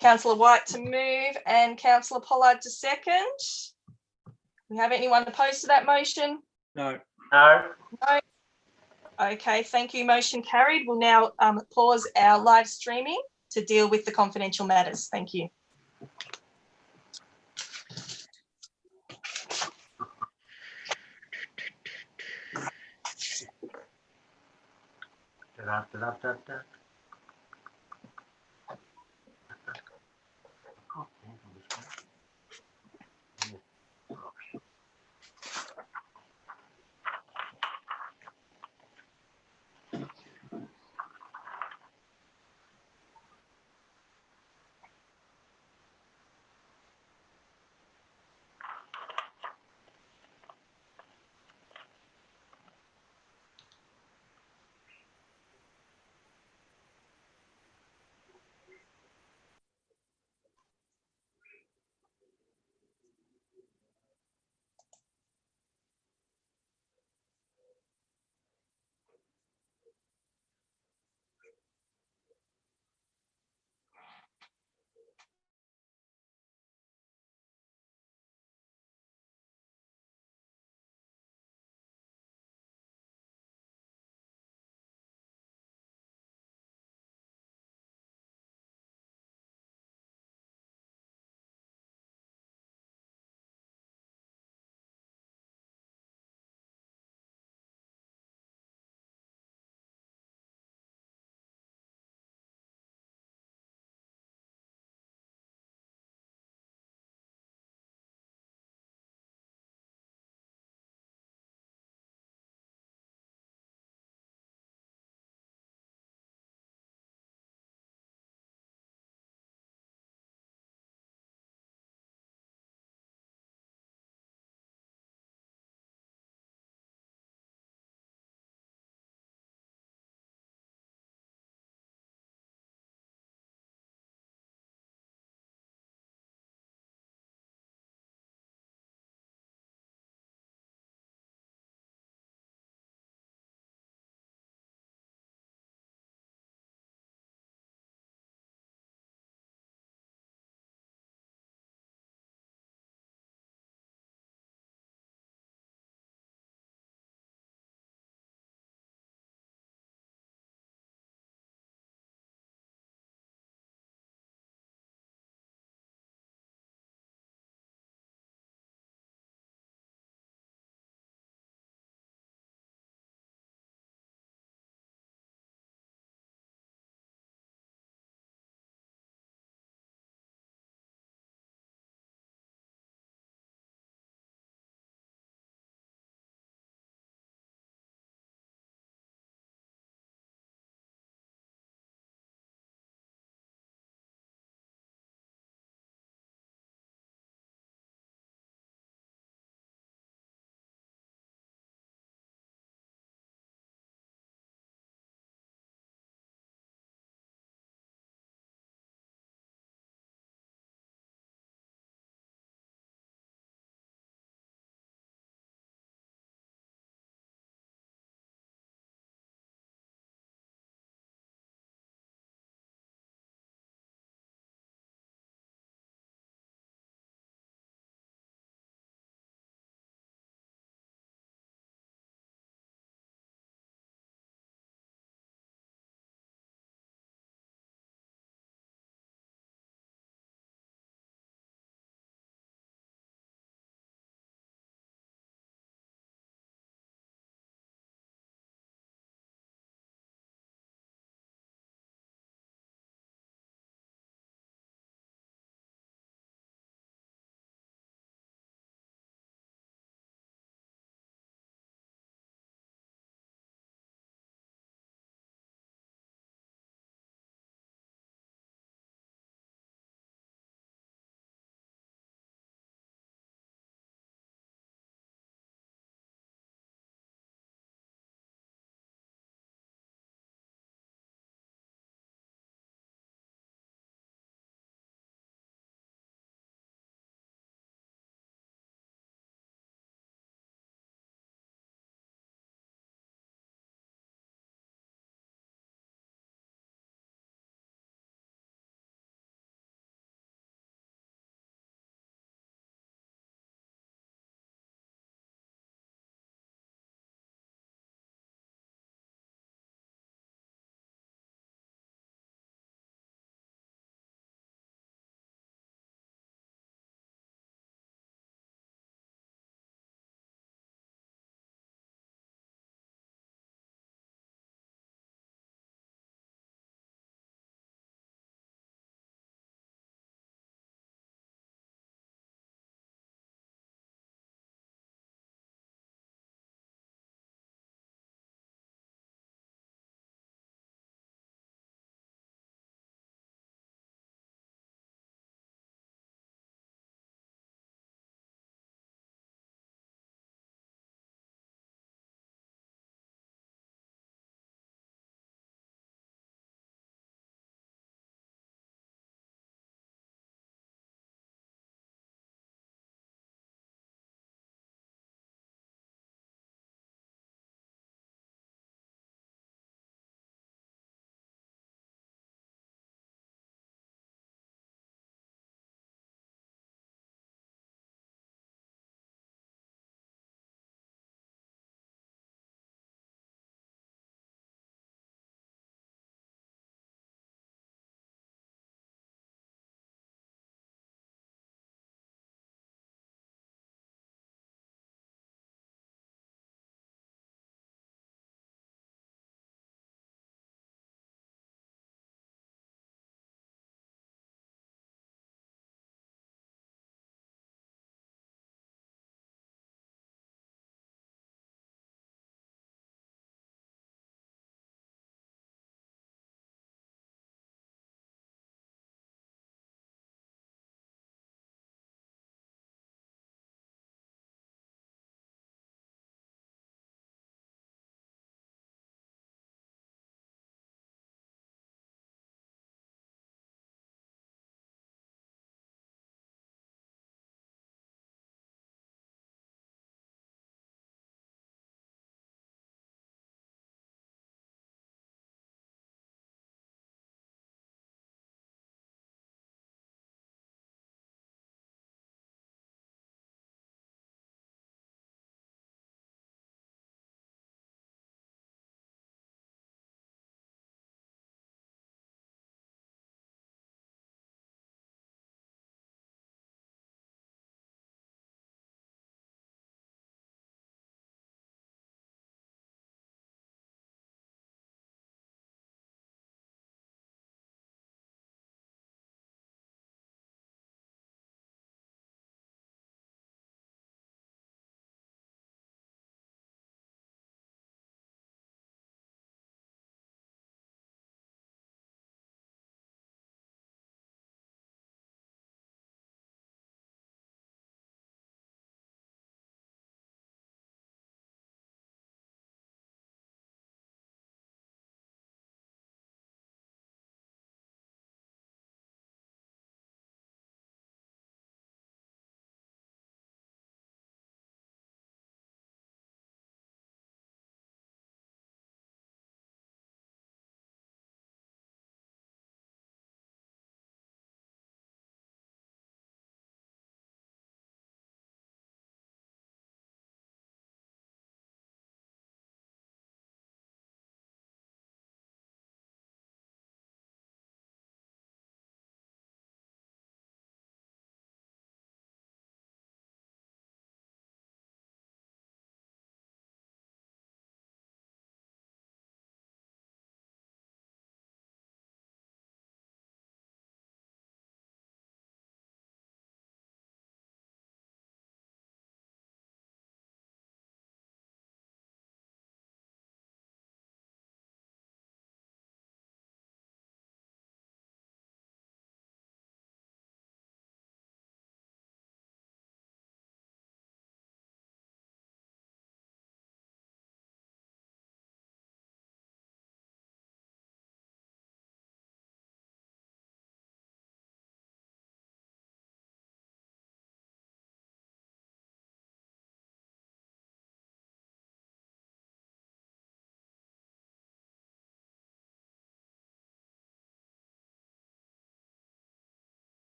Councillor White to move and Councillor Pollard to second. We have anyone opposed to that motion? No. No. No. Okay, thank you. Motion carried. We'll now pause our live streaming to deal with the confidential matters. Thank you. Da-da-da-da-da.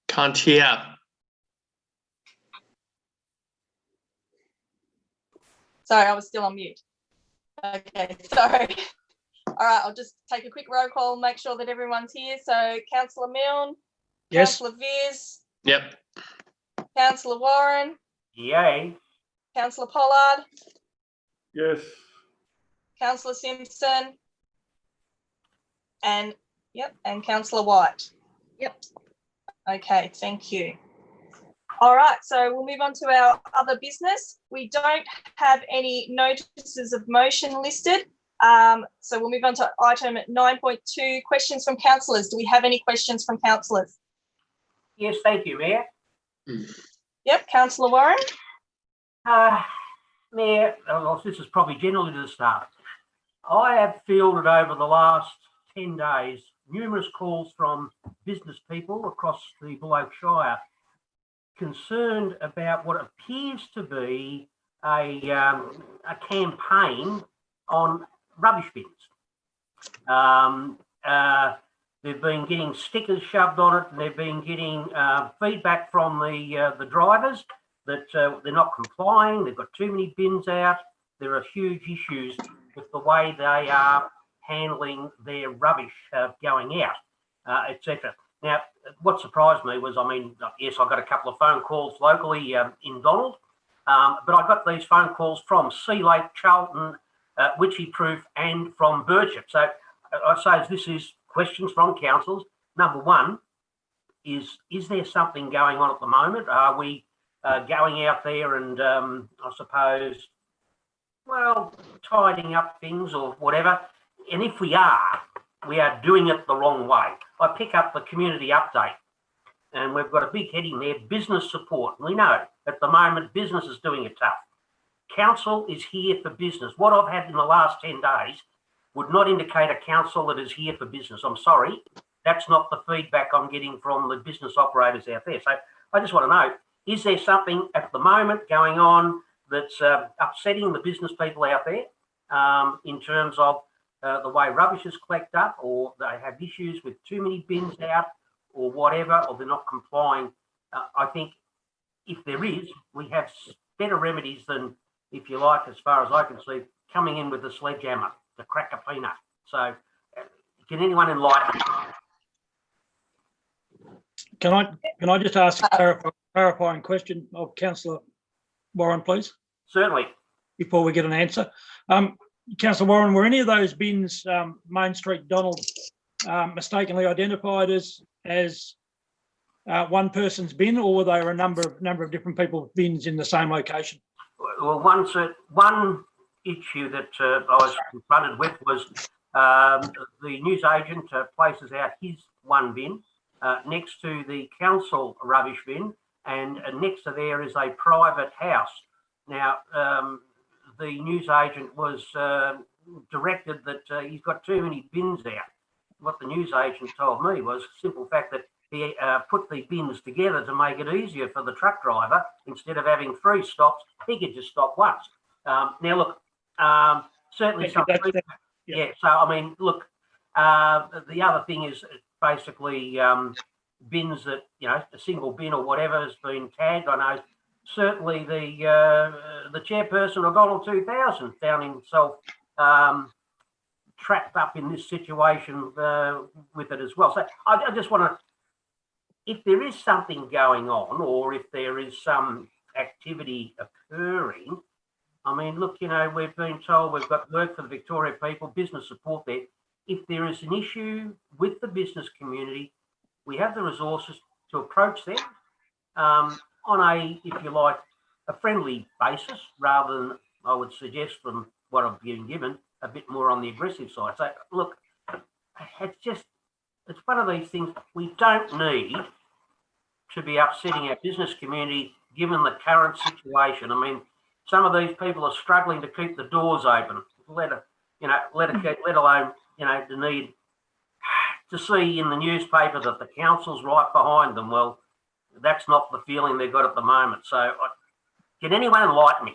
Can't hear. Sorry, I was still on mute. Okay, sorry. All right, I'll just take a quick roll call, make sure that everyone's here. So Councillor Milne, Yes. Councillor Viers, Yep. Councillor Warren, Yay. Councillor Pollard, Yes. Councillor Simpson, and Councillor White. Yep. Okay, thank you. All right, so we'll move on to our other business. We don't have any notices of motion listed. So we'll move on to item 9.2, questions from councillors. Do we have any questions from councillors? Yes, thank you, Mayor. Yep, Councillor Warren. Mayor, well, this is probably generally to the start. I have fielded over the last 10 days numerous calls from business people across the Buloke Shire concerned about what appears to be a campaign on rubbish bins. They've been getting stickers shoved on it, and they've been getting feedback from the drivers that they're not complying. They've got too many bins out. There are huge issues with the way they are handling their rubbish going out, etc. Now, what surprised me was, I mean, yes, I got a couple of phone calls locally in Donald, but I got these phone calls from Sea Lake, Charlton, Witchy-Proof, and from Birchip. So I say this is questions from councils. Number one is there something going on at the moment? Are we going out there and, I suppose, well, tidying up things or whatever? And if we are doing it the wrong way. I pick up the community update and we've got a big heading there, business support. We know at the moment business is doing it tough. Council is here for business. What I've had in the last 10 days would not indicate a council that is here for business. I'm sorry, that's not the feedback I'm getting from the business operators out there. So I just want to know, is there something at the moment going on that's upsetting the business people out there in terms of the way rubbish is collected up, or they have issues with too many bins out or whatever, or they're not complying? I think if there is, we have better remedies than, if you like, as far as I can see, coming in with a sledgehammer to crack a peanut. So can anyone enlighten me? Can I just ask a clarifying question of Councillor Warren, please? Certainly. Before we get an answer. Councillor Warren, were any of those bins, Main Street, Donald, mistakenly identified as one person's bin, or were there a number of different people's bins in the same location? Well, one issue that I was confronted with was the newsagent places out his one bin next to the council rubbish bin, and next to there is a private house. Now, the newsagent was directed that he's got too many bins out. What the newsagent told me was the simple fact that he put the bins together to make it easier for the truck driver. Instead of having 3 stops, he could just stop once. Now, look, certainly something. Yeah, so, I mean, look, the other thing is basically bins that, you know, a single bin or whatever has been tagged. I know certainly the chairperson of Donald 2000 found himself trapped up in this situation with it as well. So I just want to, if there is something going on, or if there is some activity occurring. I mean, look, you know, we've been told we've got work for the Victoria people, business support there. If there is an issue with the business community, we have the resources to approach them on a, if you like, a friendly basis, rather than, I would suggest from what I've been given, a bit more on the aggressive side. So, look, it's one of these things. We don't need to be upsetting our business community given the current situation. I mean, some of these people are struggling to keep the doors open, let alone, you know, the need to see in the newspaper that the council's right behind them. Well, that's not the feeling they've got at the moment. So can anyone enlighten me?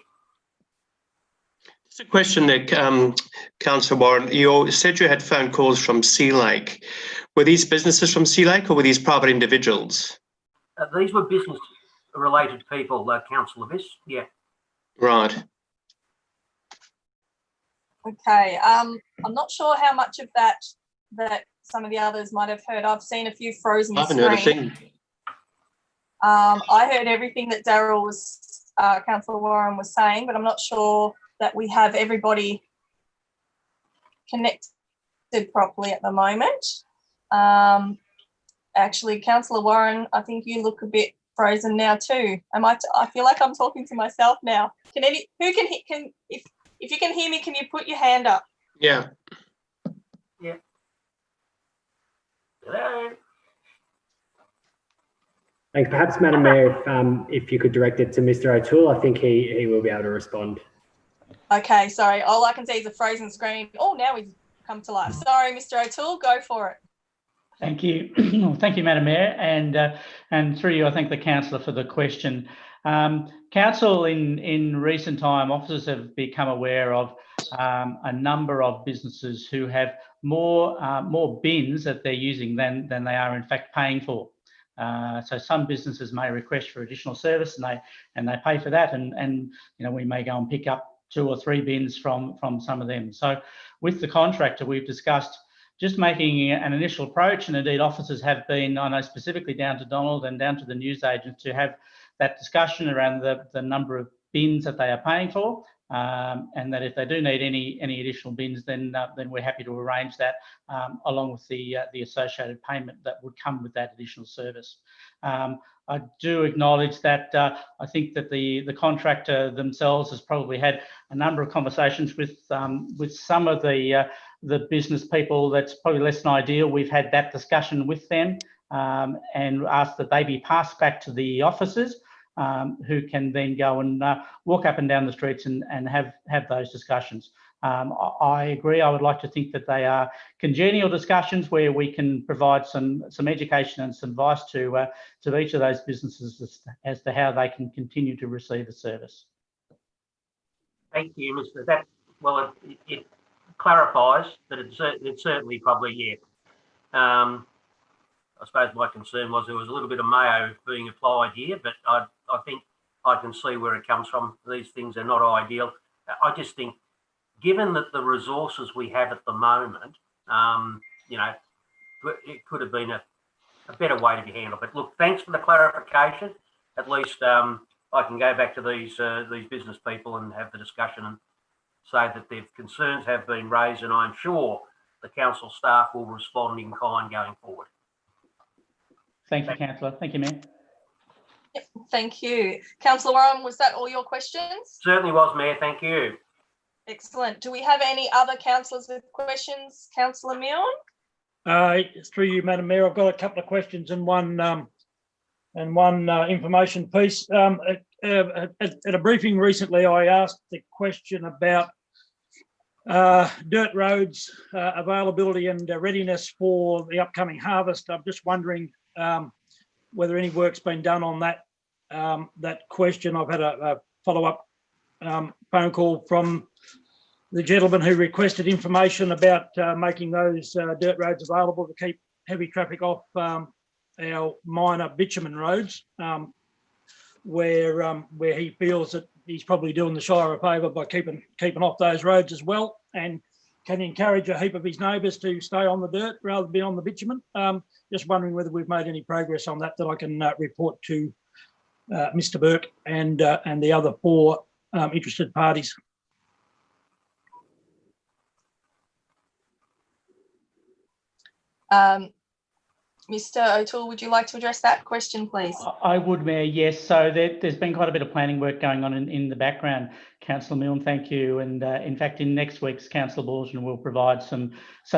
Just a question there, Councillor Warren. You said you had phone calls from Sea Lake. Were these businesses from Sea Lake or were these private individuals? These were business-related people, Councillor Viss. Yeah. Right. Okay. I'm not sure how much of that some of the others might have heard. I've seen a few frozen I haven't screens. heard a thing. I heard everything that Councillor Warren was saying, but I'm not sure that we have everybody connected properly at the moment. Actually, Councillor Warren, I think you look a bit frozen now too. I feel like I'm talking to myself now. If you can hear me, can you put your hand up? Yeah. Yeah. Hello. Thanks. Perhaps, Madam Mayor, if you could direct it to Mr. O'Toole, I think he will be able to respond. Okay, sorry. All I can see is a frozen screen. Oh, now he's come to life. Sorry, Mr. O'Toole, go for it. Thank you. Thank you, Madam Mayor. And through you, I thank the councillor for the question. Council in recent time, officers have become aware of a number of businesses who have more bins that they're using than they are in fact paying for. So some businesses may request for additional service and they pay for that, and you know, we may go and pick up 2 or 3 bins from some of them. So with the contractor, we've discussed just making an initial approach, and indeed officers have been, I know specifically down to Donald and down to the newsagents, to have that discussion around the number of bins that they are paying for, and that if they do need any additional bins, then we're happy to arrange that along with the associated payment that would come with that additional service. I do acknowledge that I think that the contractor themselves has probably had a number of conversations with some of the business people that's probably less than ideal. We've had that discussion with them and asked that they be passed back to the officers who can then go and walk up and down the streets and have those discussions. I agree. I would like to think that they are congenial discussions where we can provide some education and some advice to each of those businesses as to how they can continue to receive a service. Thank you, Mr. That, well, it clarifies that it's certainly probably, yeah. I suppose my concern was there was a little bit of mayo being applied here, but I think I can see where it comes from. These things are not ideal. I just think, given that the resources we have at the moment, you know, it could have been a better way to be handled. But look, thanks for the clarification. At least I can go back to these business people and have the discussion and say that their concerns have been raised, and I'm sure the council staff will respond in kind going forward. Thank you, Councillor. Thank you, Mayor. Yep, thank you. Councillor Warren, was that all your questions? Certainly was, Mayor. Thank you. Excellent. Do we have any other councillors with questions? Councillor Milne? Through you, Madam Mayor, I've got a couple of questions and one information piece. At a briefing recently, I asked the question about dirt roads availability and readiness for the upcoming harvest. I'm just wondering whether any work's been done on that question. I've had a follow-up phone call from the gentleman who requested information about making those dirt roads available to keep heavy traffic off our minor bitumen roads, where he feels that he's probably doing the Shire a favour by keeping off those roads as well, and can encourage a heap of his neighbours to stay on the dirt rather than be on the bitumen. Just wondering whether we've made any progress on that I can report to Mr. Burke and the other 4 interested parties. Mr. O'Toole, would you like to address that question, please? I would, Mayor, yes. So there's been quite a bit of planning work going on in the background, Councillor Milne, thank you. And in fact, in next week's Councillor Baldwin will provide some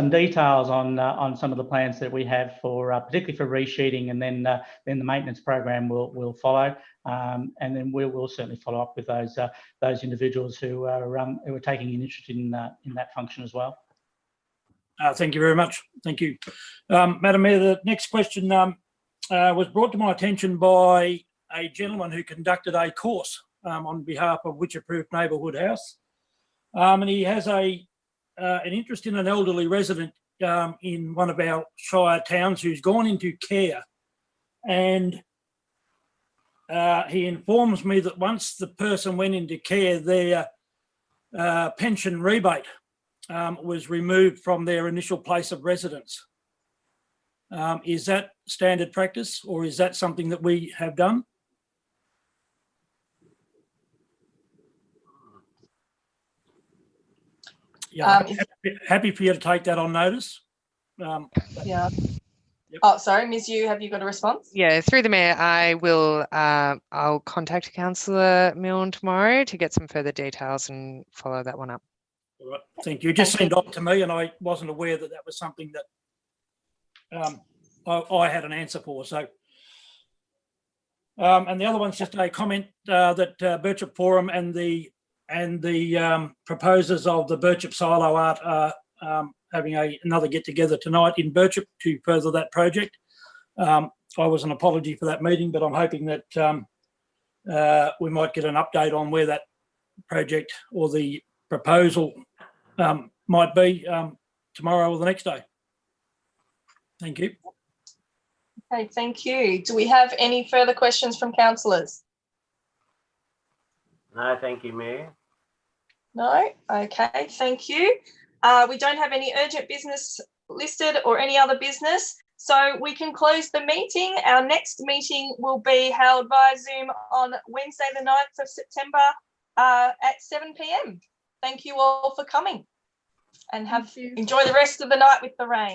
details on some of the plans that we have for, particularly for resheeting, and then the maintenance program will follow. And then we'll certainly follow up with those individuals who are taking an interest in that function as well. Thank you very much. Thank you. Madam Mayor, the next question was brought to my attention by a gentleman who conducted a course on behalf of Which Approved Neighbourhood House. And he has an interest in an elderly resident in one of our Shire towns who's gone into care. And he informs me that once the person went into care, their pension rebate was removed from their initial place of residence. Is that standard practice, or is that something that we have done? Yeah, happy for you to take that on notice. Yeah. Yep. Oh, sorry, Ms. Yu, have you got a response? Yeah, through the Mayor, I will. I'll contact Councillor Milne tomorrow to get some further details and follow that one up. All right, thank you. It just seemed odd to me, and I wasn't aware that that was something that I had an answer for. So, and the other one's just a comment that Birchip Forum and the proposers of the Birchip Silo Art are having another get together tonight in Birchip to further that project. I was an apology for that meeting, but I'm hoping that we might get an update on where that project or the proposal might be tomorrow or the next day. Thank you. Okay, thank you. Do we have any further questions from councillors? No, thank you, Mayor. No? Okay, thank you. We don't have any urgent business listed or any other business, so we can close the meeting. Our next meeting will be held via Zoom on Wednesday the 9th of September at 7 p.m. Thank you all for coming, and enjoy the rest of the night with the rain.